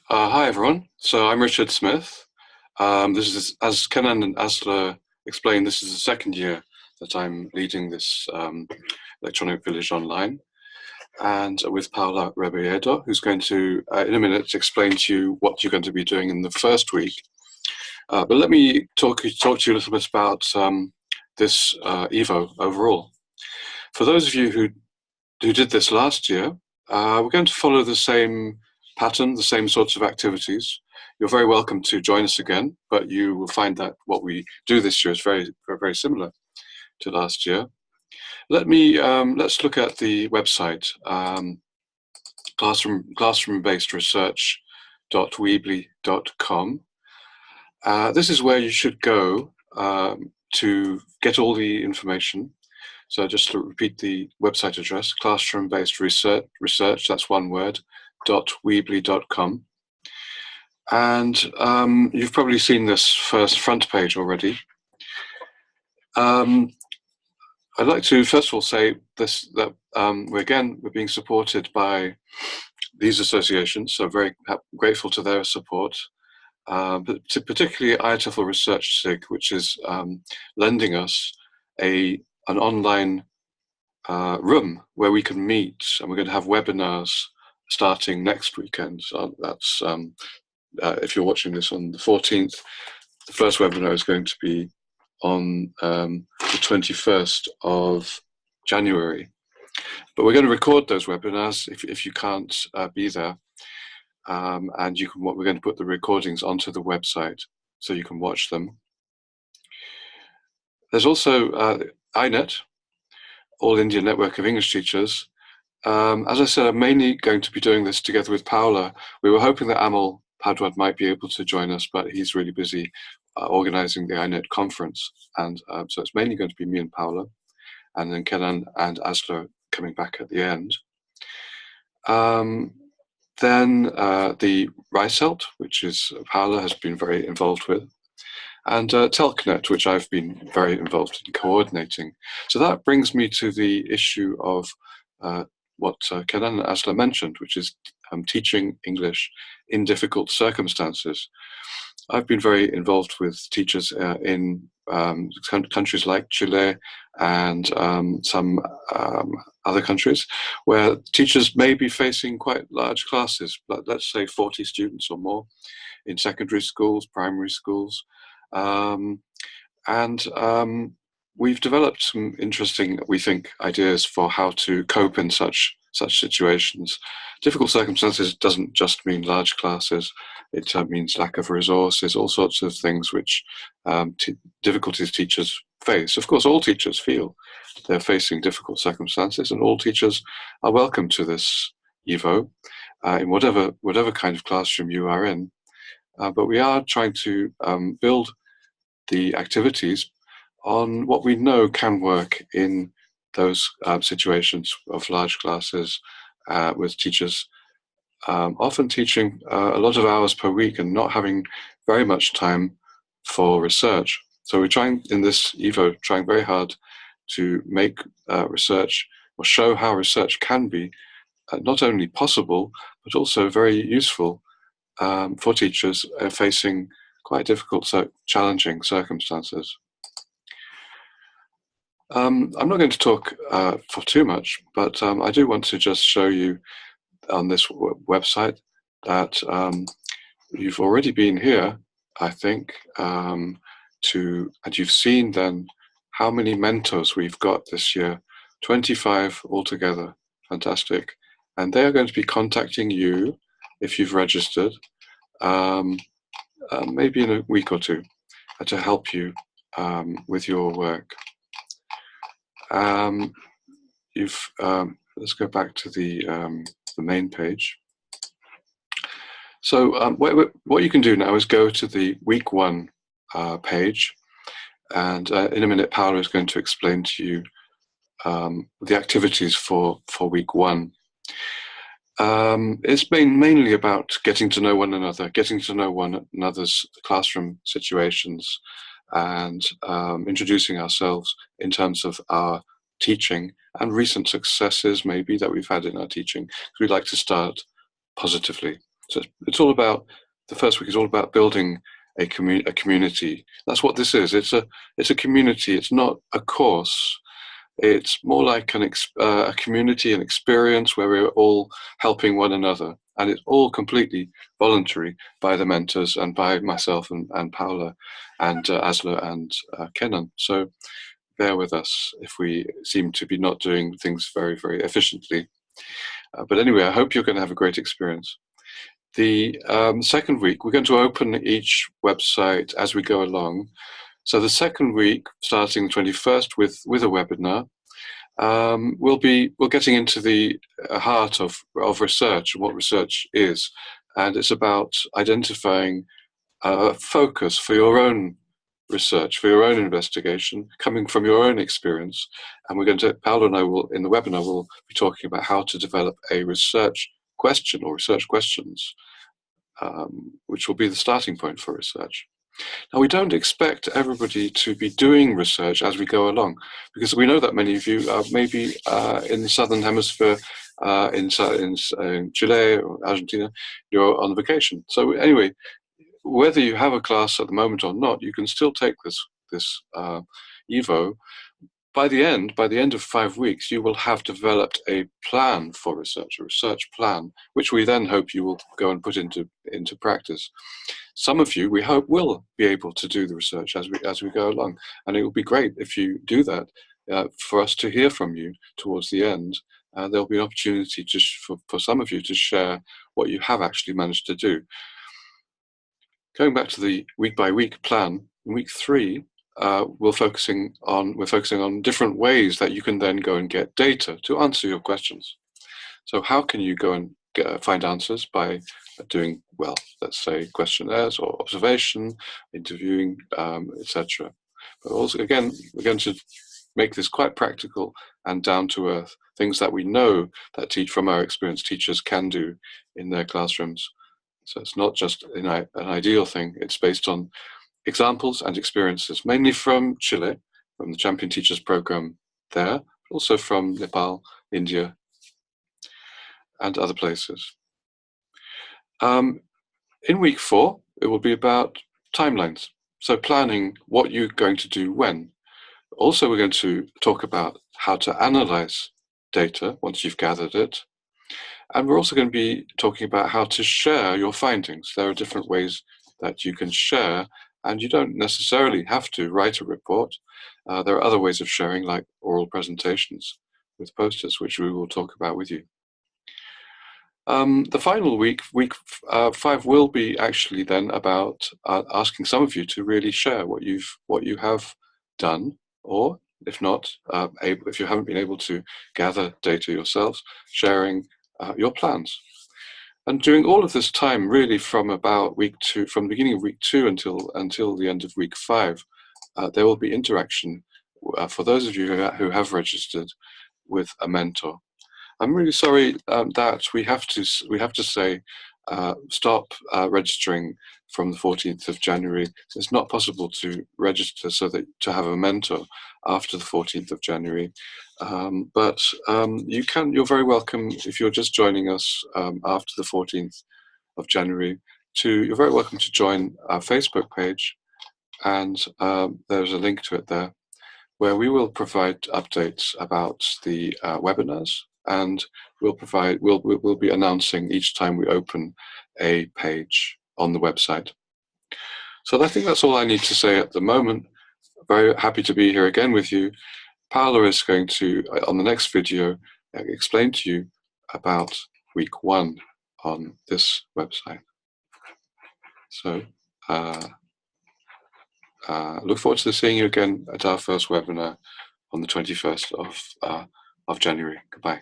Hi everyone. So I'm Richard Smith. This is, as Kenan and Asla explained, this is the second year that I'm leading this electronic village online, and with Paula Rebolledo, who's going to, in a minute, explain to you what you're going to be doing in the first week. But let me talk to you a little bit about this EVO overall. For those of you who did this last year, we're going to follow the same pattern, the same sorts of activities. You're very welcome to join us again, but you will find that what we do this year is very similar to last year. Let's look at the website, classroom-based research.weebly.com. This is where you should go to get all the information. So just to repeat the website address, classroom-based research, that's one word, .weebly.com. And you've probably seen this first front page already. I'd like to first of all say that we're being supported by these associations, so very grateful to their support. But particularly IETFL Research SIG, which is lending us an online room where we can meet, and we're going to have webinars starting next weekend. So that's if you're watching this on the 14th, the first webinar is going to be on the 21st of January. But we're going to record those webinars if you can't be there, and we're going to put the recordings onto the website so you can watch them. There's also INET, All India Network of English Teachers. As I said, I'm mainly going to be doing this together with Paula. We were hoping that Amal Padwad might be able to join us, but he's really busy organizing the INET conference. And so it's mainly going to be me and Paula, and then Kenan and Asla coming back at the end. Then the RISELT, which is Paula has been very involved with, and Telcnet, which I've been very involved in coordinating. So that brings me to the issue of what Kenan and Asla mentioned, which is teaching English in difficult circumstances. I've been very involved with teachers in countries like Chile and some other countries where teachers may be facing quite large classes, let's say 40 students or more in secondary schools, primary schools. We've developed some interesting, we think, ideas for how to cope in such situations. Difficult circumstances doesn't just mean large classes. It means lack of resources, all sorts of things which difficulties teachers face. Of course, all teachers feel they're facing difficult circumstances, and all teachers are welcome to this EVO in whatever kind of classroom you are in. But we are trying to build the activities on what we know can work in those situations of large classes with teachers often teaching a lot of hours per week and not having very much time for research. So we're trying in this EVO, trying very hard to make research or show how research can be not only possible, but also very useful for teachers facing quite difficult, challenging circumstances. I'm not going to talk for too much, but I do want to just show you on this website that you've already been here, I think, and you've seen then how many mentors we've got this year, 25 altogether, fantastic. And they are going to be contacting you if you've registered, maybe in a week or two, to help you with your work. Let's go back to the main page. So what you can do now is go to the week 1 page, and in a minute Paula is going to explain to you the activities for week 1. It's been mainly about getting to know one another, getting to know one another's classroom situations, and introducing ourselves in terms of our teaching and recent successes maybe that we've had in our teaching. We'd like to start positively. So it's all about, the first week is all about building a community. That's what this is. It's a community. It's not a course. It's more like a community, an experience where we're all helping one another. And it's all completely voluntary by the mentors and by myself and Paula and Asla and Kenan. So bear with us if we seem to be not doing things very, very efficiently. But anyway, I hope you're going to have a great experience. The second week, we're going to open each website as we go along. So the second week, starting the 21st with a webinar, we're getting into the heart of research and what research is. And it's about identifying a focus for your own research, for your own investigation, coming from your own experience. And we're going to, Paolo and I will, in the webinar, will be talking about how to develop a research question or research questions, which will be the starting point for research. Now, we don't expect everybody to be doing research as we go along, because we know that many of you are maybe in the Southern Hemisphere, in Chile or Argentina, you're on vacation. So anyway, whether you have a class at the moment or not, you can still take this EVO. By the end of 5 weeks, you will have developed a plan for research, a research plan, which we then hope you will go and put into practice. Some of you, we hope, will be able to do the research as we go along, and it will be great if you do that. For us to hear from you towards the end, there'll be an opportunity for some of you to share what you have actually managed to do. Going back to the week-by-week plan, in week 3, we're focusing on different ways that you can then go and get data to answer your questions. So how can you go and find answers? By doing, well, let's say questionnaires or observation, interviewing, etc. But also, again, we're going to make this quite practical and down to earth, things that we know that from our experience teachers can do in their classrooms. So it's not just an ideal thing, it's based on examples and experiences, mainly from Chile, from the Champion Teachers Program there, but also from Nepal, India, and other places. In week 4, it will be about timelines. So planning what you're going to do when. Also, we're going to talk about how to analyze data once you've gathered it. And we're also going to be talking about how to share your findings. There are different ways that you can share, and you don't necessarily have to write a report. There are other ways of sharing, like oral presentations with posters, which we will talk about with you. The final week 5, will be actually then about asking some of you to really share what you have done, or if not, if you haven't been able to gather data yourselves, sharing your plans. And during all of this time, really from about week 2, from the beginning of week 2 until the end of week 5, there will be interaction for those of you who have registered with a mentor. I'm really sorry that we have to say stop registering from the 14th of January. It's not possible to register to have a mentor after the 14th of January. But you're very welcome if you're just joining us after the 14th of January. You're very welcome to join our Facebook page, and there's a link to it there, where we will provide updates about the webinars, and we'll be announcing each time we open a page on the website. So I think that's all I need to say at the moment. Very happy to be here again with you. Paolo is going to, on the next video, explain to you about week 1 on this website. So look forward to seeing you again at our first webinar on the 21st of January. Goodbye.